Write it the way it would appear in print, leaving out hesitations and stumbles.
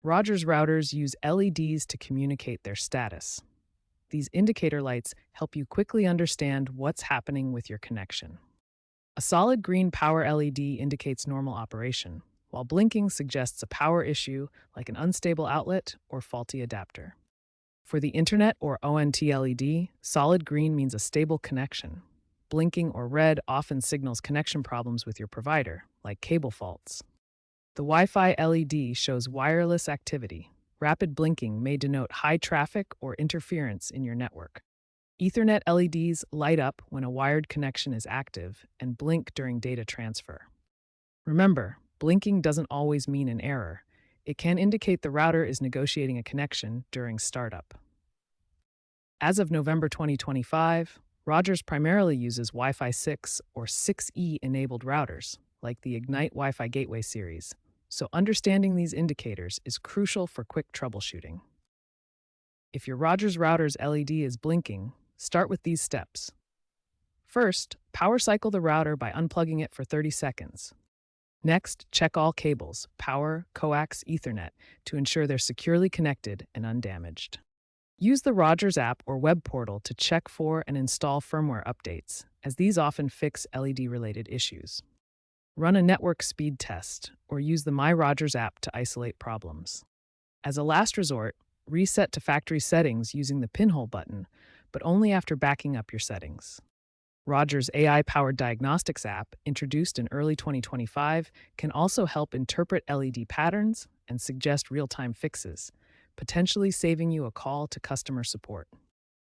Rogers routers use LEDs to communicate their status. These indicator lights help you quickly understand what's happening with your connection. A solid green power LED indicates normal operation, while blinking suggests a power issue like an unstable outlet or faulty adapter. For the internet or ONT LED, solid green means a stable connection. Blinking or red often signals connection problems with your provider, like cable faults. The Wi-Fi LED shows wireless activity. Rapid blinking may denote high traffic or interference in your network. Ethernet LEDs light up when a wired connection is active and blink during data transfer. Remember, blinking doesn't always mean an error. It can indicate the router is negotiating a connection during startup. As of November 2025, Rogers primarily uses Wi-Fi 6 or 6E enabled routers, like the Ignite Wi-Fi Gateway series, so understanding these indicators is crucial for quick troubleshooting. If your Rogers router's LED is blinking, start with these steps. First, power cycle the router by unplugging it for 30 seconds. Next, check all cables, power, coax, Ethernet, to ensure they're securely connected and undamaged. Use the Rogers app or web portal to check for and install firmware updates, as these often fix LED-related issues. Run a network speed test or use the My Rogers app to isolate problems. As a last resort, reset to factory settings using the pinhole button, but only after backing up your settings. Rogers' AI-powered Diagnostics app, introduced in early 2025, can also help interpret LED patterns and suggest real-time fixes, potentially saving you a call to customer support.